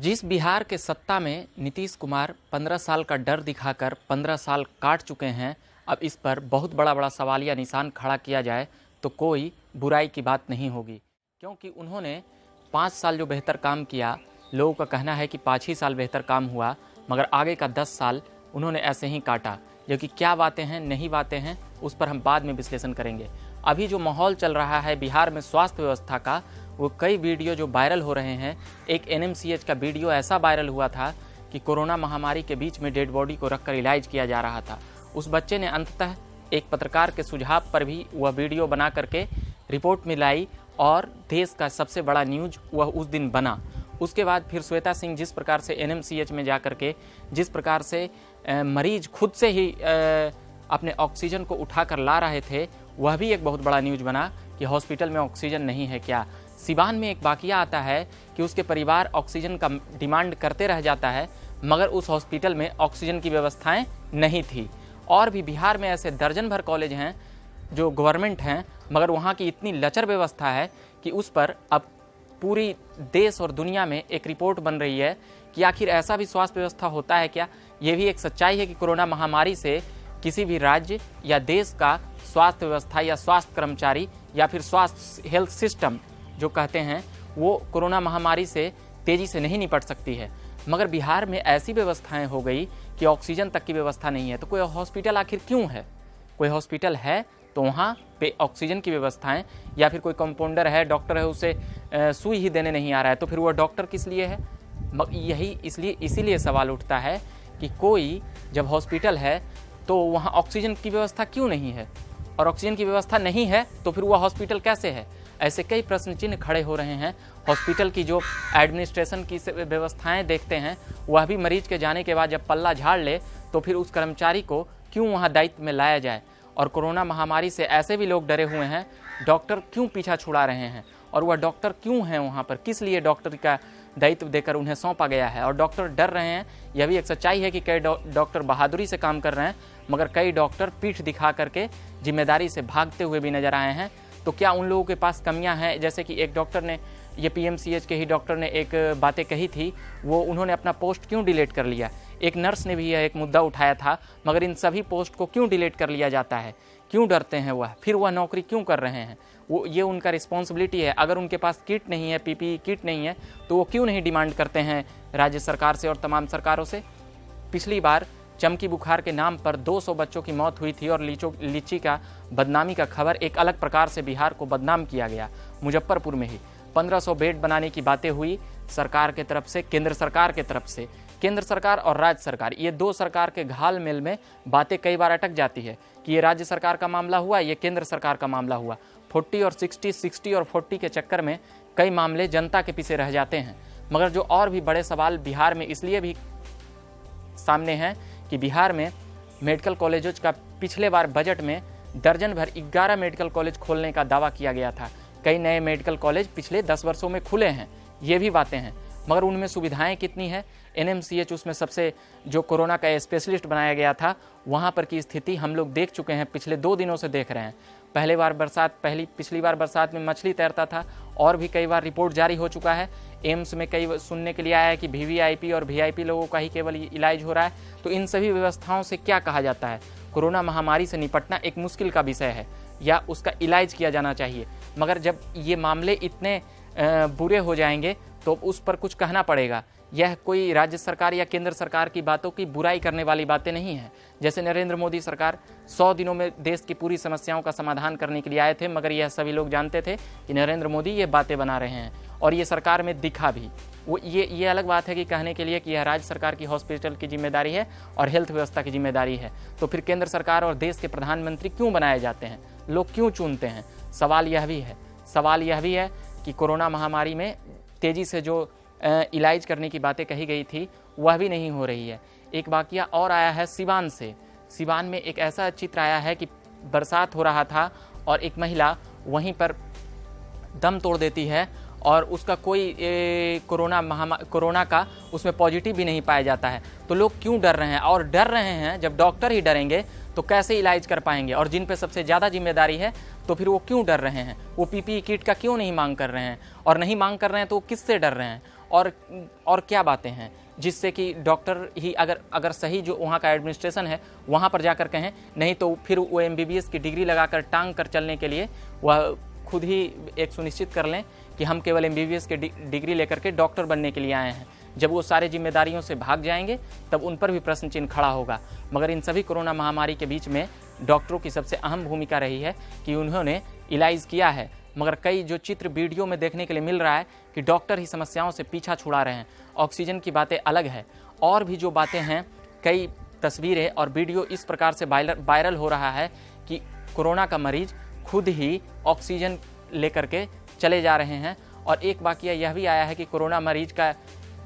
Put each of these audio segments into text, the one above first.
जिस बिहार के सत्ता में नीतीश कुमार 15 साल का डर दिखाकर 15 साल काट चुके हैं, अब इस पर बहुत बड़ा सवालिया निशान खड़ा किया जाए तो कोई बुराई की बात नहीं होगी, क्योंकि उन्होंने 5 साल जो बेहतर काम किया, लोगों का कहना है कि 5 ही साल बेहतर काम हुआ, मगर आगे का 10 साल उन्होंने ऐसे ही काटा। जो कि क्या बातें हैं, नहीं बातें हैं, उस पर हम बाद में विश्लेषण करेंगे। अभी जो माहौल चल रहा है बिहार में स्वास्थ्य व्यवस्था का, वो कई वीडियो जो वायरल हो रहे हैं। एक एनएमसीएच का वीडियो ऐसा वायरल हुआ था कि कोरोना महामारी के बीच में डेड बॉडी को रखकर इलाज किया जा रहा था। उस बच्चे ने अंततः एक पत्रकार के सुझाव पर भी वह वीडियो बना करके रिपोर्ट में लाई और देश का सबसे बड़ा न्यूज वह उस दिन बना। उसके बाद फिर श्वेता सिंह जिस प्रकार से एनएमसीएच में जा करके जिस प्रकार से मरीज खुद से ही अपने ऑक्सीजन को उठाकर ला रहे थे, वह भी एक बहुत बड़ा न्यूज बना कि हॉस्पिटल में ऑक्सीजन नहीं है क्या। सिवान में एक वाकया आता है कि उसके परिवार ऑक्सीजन का डिमांड करते रह जाता है, मगर उस हॉस्पिटल में ऑक्सीजन की व्यवस्थाएं नहीं थी। और भी बिहार में ऐसे दर्जन भर कॉलेज हैं जो गवर्नमेंट हैं, मगर वहाँ की इतनी लचर व्यवस्था है कि उस पर अब पूरी देश और दुनिया में एक रिपोर्ट बन रही है कि आखिर ऐसा भी स्वास्थ्य व्यवस्था होता है क्या। ये भी एक सच्चाई है कि कोरोना महामारी से किसी भी राज्य या देश का स्वास्थ्य व्यवस्था या स्वास्थ्य कर्मचारी या फिर स्वास्थ्य हेल्थ सिस्टम जो कहते हैं, वो कोरोना महामारी से तेज़ी से नहीं निपट सकती है। मगर बिहार में ऐसी व्यवस्थाएं हो गई कि ऑक्सीजन तक की व्यवस्था नहीं है। तो कोई हॉस्पिटल आखिर क्यों है? कोई हॉस्पिटल है तो वहाँ पे ऑक्सीजन की व्यवस्थाएं, या फिर कोई कंपाउंडर है, डॉक्टर है, उसे सुई ही देने नहीं आ रहा है, तो फिर वह डॉक्टर किस लिए है? यही इसीलिए सवाल उठता है कि कोई जब हॉस्पिटल है तो वहाँ ऑक्सीजन की व्यवस्था क्यों नहीं है, और ऑक्सीजन की व्यवस्था नहीं है तो फिर वह हॉस्पिटल कैसे है? ऐसे कई प्रश्न चिन्ह खड़े हो रहे हैं। हॉस्पिटल की जो एडमिनिस्ट्रेशन की व्यवस्थाएं देखते हैं, वह भी मरीज के जाने के बाद जब पल्ला झाड़ ले तो फिर उस कर्मचारी को क्यों वहाँ दायित्व में लाया जाए। और कोरोना महामारी से ऐसे भी लोग डरे हुए हैं, डॉक्टर क्यों पीछा छुड़ा रहे हैं, और वह डॉक्टर क्यों हैं वहाँ पर, किस लिए डॉक्टर का दायित्व देकर उन्हें सौंपा गया है। और डॉक्टर डर रहे हैं, यह भी एक सच्चाई है कि कई डॉक्टर बहादुरी से काम कर रहे हैं, मगर कई डॉक्टर पीठ दिखा करके जिम्मेदारी से भागते हुए भी नजर आए हैं। तो क्या उन लोगों के पास कमियां हैं? जैसे कि एक डॉक्टर ने, ये पीएमसीएच के ही डॉक्टर ने एक बातें कही थी, वो उन्होंने अपना पोस्ट क्यों डिलीट कर लिया। एक नर्स ने भी यह एक मुद्दा उठाया था, मगर इन सभी पोस्ट को क्यों डिलीट कर लिया जाता है? क्यों डरते हैं वह? फिर वह नौकरी क्यों कर रहे हैं? वो ये उनका रिस्पॉन्सिबिलिटी है। अगर उनके पास किट नहीं है, पीपीई किट नहीं है, तो वो क्यों नहीं डिमांड करते हैं राज्य सरकार से और तमाम सरकारों से? पिछली बार चमकी बुखार के नाम पर 200 बच्चों की मौत हुई थी और लीची का बदनामी का खबर एक अलग प्रकार से बिहार को बदनाम किया गया। मुजफ्फरपुर में ही 1500 बेड बनाने की बातें हुई सरकार के तरफ से, केंद्र सरकार के तरफ से। केंद्र सरकार और राज्य सरकार, ये दो सरकार के घालमेल में बातें कई बार अटक जाती है कि ये राज्य सरकार का मामला हुआ, ये केंद्र सरकार का मामला हुआ। 40 और 60, 60 और 40 के चक्कर में कई मामले जनता के पीछे रह जाते हैं। मगर जो और भी बड़े सवाल बिहार में इसलिए भी सामने हैं कि बिहार में मेडिकल कॉलेजों का पिछले बार बजट में दर्जन भर 11 मेडिकल कॉलेज खोलने का दावा किया गया था। कई नए मेडिकल कॉलेज पिछले 10 वर्षों में खुले हैं, ये भी बातें हैं, मगर उनमें सुविधाएं कितनी है? एनएमसीएच उसमें सबसे जो कोरोना का स्पेशलिस्ट बनाया गया था, वहाँ पर की स्थिति हम लोग देख चुके हैं, पिछले 2 दिनों से देख रहे हैं। पिछली बार बरसात में मछली तैरता था, और भी कई बार रिपोर्ट जारी हो चुका है। एम्स में कई सुनने के लिए आया है कि वीवीआईपी और वीआईपी लोगों का ही केवल इलाज हो रहा है। तो इन सभी व्यवस्थाओं से क्या कहा जाता है? कोरोना महामारी से निपटना एक मुश्किल का विषय है, या उसका इलाज किया जाना चाहिए। मगर जब ये मामले इतने बुरे हो जाएंगे तो उस पर कुछ कहना पड़ेगा। यह कोई राज्य सरकार या केंद्र सरकार की बातों की बुराई करने वाली बातें नहीं है। जैसे नरेंद्र मोदी सरकार 100 दिनों में देश की पूरी समस्याओं का समाधान करने के लिए आए थे, मगर यह सभी लोग जानते थे कि नरेंद्र मोदी ये बातें बना रहे हैं, और ये सरकार में दिखा भी। वो ये अलग बात है कि कहने के लिए कि यह राज्य सरकार की हॉस्पिटल की जिम्मेदारी है और हेल्थ व्यवस्था की जिम्मेदारी है, तो फिर केंद्र सरकार और देश के प्रधानमंत्री क्यों बनाए जाते हैं? लोग क्यों चुनते हैं? सवाल यह भी है कि कोरोना महामारी में तेज़ी से जो इलाज करने की बातें कही गई थी, वह भी नहीं हो रही है। एक वाकया और आया है सिवान से। सिवान में एक ऐसा चित्र आया है कि बरसात हो रहा था और एक महिला वहीं पर दम तोड़ देती है, और उसका कोई कोरोना का उसमें पॉजिटिव भी नहीं पाया जाता है। तो लोग क्यों डर रहे हैं? और डर रहे हैं, जब डॉक्टर ही डरेंगे तो कैसे इलाज कर पाएंगे? और जिन पे सबसे ज़्यादा जिम्मेदारी है, तो फिर वो क्यों डर रहे हैं? वो पीपीई किट का क्यों नहीं मांग कर रहे हैं? और नहीं मांग कर रहे हैं तो वो किससे डर रहे हैं? और क्या बातें हैं जिससे कि डॉक्टर ही अगर सही जो वहाँ का एडमिनिस्ट्रेशन है वहाँ पर जाकर कहें, नहीं तो फिर वो MBBS की डिग्री लगाकर टांग कर चलने के लिए वह खुद ही एक सुनिश्चित कर लें कि हम केवल MBBS के डिग्री लेकर के डॉक्टर बनने के लिए आए हैं। जब वो सारे जिम्मेदारियों से भाग जाएंगे तब उन पर भी प्रश्न चिन्ह खड़ा होगा। मगर इन सभी कोरोना महामारी के बीच में डॉक्टरों की सबसे अहम भूमिका रही है कि उन्होंने इलाज किया है। मगर कई जो चित्र वीडियो में देखने के लिए मिल रहा है कि डॉक्टर ही समस्याओं से पीछा छुड़ा रहे हैं। ऑक्सीजन की बातें अलग है, और भी जो बातें हैं, कई तस्वीरें और वीडियो इस प्रकार से वायरल हो रहा है कि कोरोना का मरीज खुद ही ऑक्सीजन लेकर के चले जा रहे हैं। और एक वाकया यह भी आया है कि कोरोना मरीज का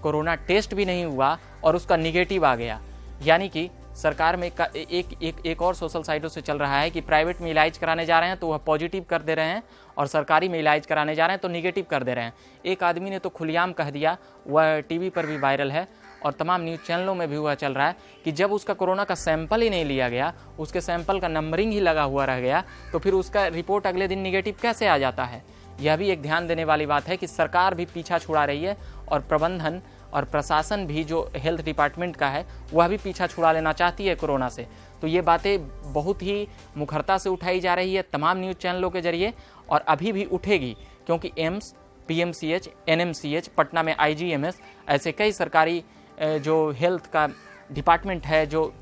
कोरोना टेस्ट भी नहीं हुआ और उसका निगेटिव आ गया। यानी कि सरकार में एक और सोशल साइटों से चल रहा है कि प्राइवेट में इलाज कराने जा रहे हैं तो वह पॉजिटिव कर दे रहे हैं, और सरकारी में इलाज कराने जा रहे हैं तो निगेटिव कर दे रहे हैं। एक आदमी ने तो खुलेआम कह दिया, वह टीवी पर भी वायरल है और तमाम न्यूज़ चैनलों में भी हुआ चल रहा है कि जब उसका कोरोना का सैंपल ही नहीं लिया गया, उसके सैंपल का नंबरिंग ही लगा हुआ रह गया, तो फिर उसका रिपोर्ट अगले दिन निगेटिव कैसे आ जाता है। यह भी एक ध्यान देने वाली बात है कि सरकार भी पीछा छुड़ा रही है और प्रबंधन और प्रशासन भी जो हेल्थ डिपार्टमेंट का है वह भी पीछा छुड़ा लेना चाहती है कोरोना से। तो ये बातें बहुत ही मुखरता से उठाई जा रही है तमाम न्यूज़ चैनलों के जरिए, और अभी भी उठेगी, क्योंकि एम्स, PMCH, NMCH, पटना में IGMS, ऐसे कई सरकारी जो हेल्थ का डिपार्टमेंट है, जो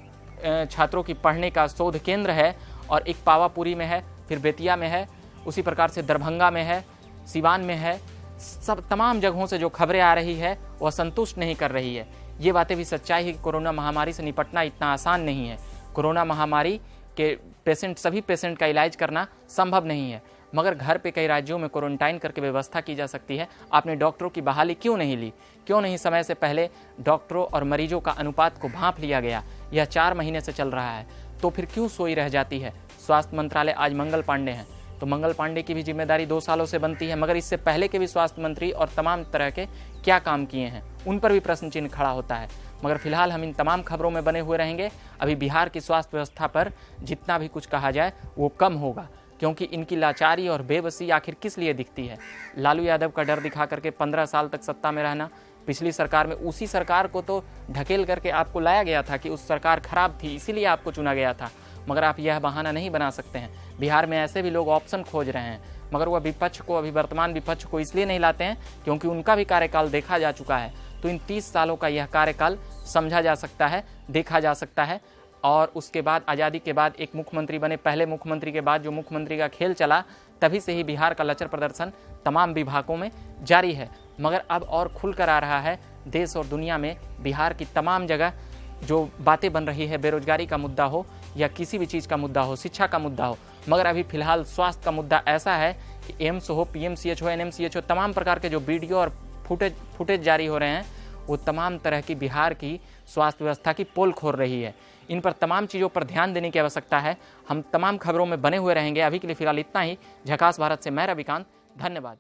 छात्रों की पढ़ने का शोध केंद्र है, और एक पावापुरी में है, फिर बेतिया में है, उसी प्रकार से दरभंगा में है, सिवान में है, सब तमाम जगहों से जो खबरें आ रही है वह संतुष्ट नहीं कर रही है। ये बातें भी सच्चाई है कि कोरोना महामारी से निपटना इतना आसान नहीं है। कोरोना महामारी के सभी पेशेंट का इलाज करना संभव नहीं है, मगर घर पे कई राज्यों में क्वारंटाइन करके व्यवस्था की जा सकती है। आपने डॉक्टरों की बहाली क्यों नहीं ली? क्यों नहीं समय से पहले डॉक्टरों और मरीजों का अनुपात को भांप लिया गया? यह 4 महीने से चल रहा है, तो फिर क्यों सोई रह जाती है? स्वास्थ्य मंत्रालय आज मंगल पांडे हैं, तो मंगल पांडे की भी जिम्मेदारी 2 सालों से बनती है, मगर इससे पहले के भी स्वास्थ्य मंत्री और तमाम तरह के क्या काम किए हैं उन पर भी प्रश्न चिन्ह खड़ा होता है। मगर फिलहाल हम इन तमाम खबरों में बने हुए रहेंगे। अभी बिहार की स्वास्थ्य व्यवस्था पर जितना भी कुछ कहा जाए वो कम होगा, क्योंकि इनकी लाचारी और बेबसी आखिर किस लिए दिखती है? लालू यादव का डर दिखा करके 15 साल तक सत्ता में रहना, पिछली सरकार में उसी सरकार को तो ढकेल करके आपको लाया गया था कि उस सरकार खराब थी इसीलिए आपको चुना गया था, मगर आप यह बहाना नहीं बना सकते हैं। बिहार में ऐसे भी लोग ऑप्शन खोज रहे हैं, मगर वह विपक्ष को, अभी वर्तमान विपक्ष को इसलिए नहीं लाते हैं क्योंकि उनका भी कार्यकाल देखा जा चुका है। तो इन 30 सालों का यह कार्यकाल समझा जा सकता है, देखा जा सकता है, और उसके बाद आज़ादी के बाद एक मुख्यमंत्री बने, पहले मुख्यमंत्री के बाद जो मुख्यमंत्री का खेल चला, तभी से ही बिहार का लचर प्रदर्शन तमाम विभागों में जारी है। मगर अब और खुलकर आ रहा है देश और दुनिया में बिहार की तमाम जगह जो बातें बन रही है, बेरोजगारी का मुद्दा हो या किसी भी चीज़ का मुद्दा हो, शिक्षा का मुद्दा हो। मगर अभी फिलहाल स्वास्थ्य का मुद्दा ऐसा है कि एम्स हो, PMCH हो, NMCH हो, तमाम प्रकार के जो वीडियो और फुटेज जारी हो रहे हैं वो तमाम तरह की बिहार की स्वास्थ्य व्यवस्था की पोल खोल रही है। इन पर तमाम चीज़ों पर ध्यान देने की आवश्यकता है। हम तमाम खबरों में बने हुए रहेंगे। अभी के लिए फिलहाल इतना ही। झकास भारत से मैं रविकांत, धन्यवाद।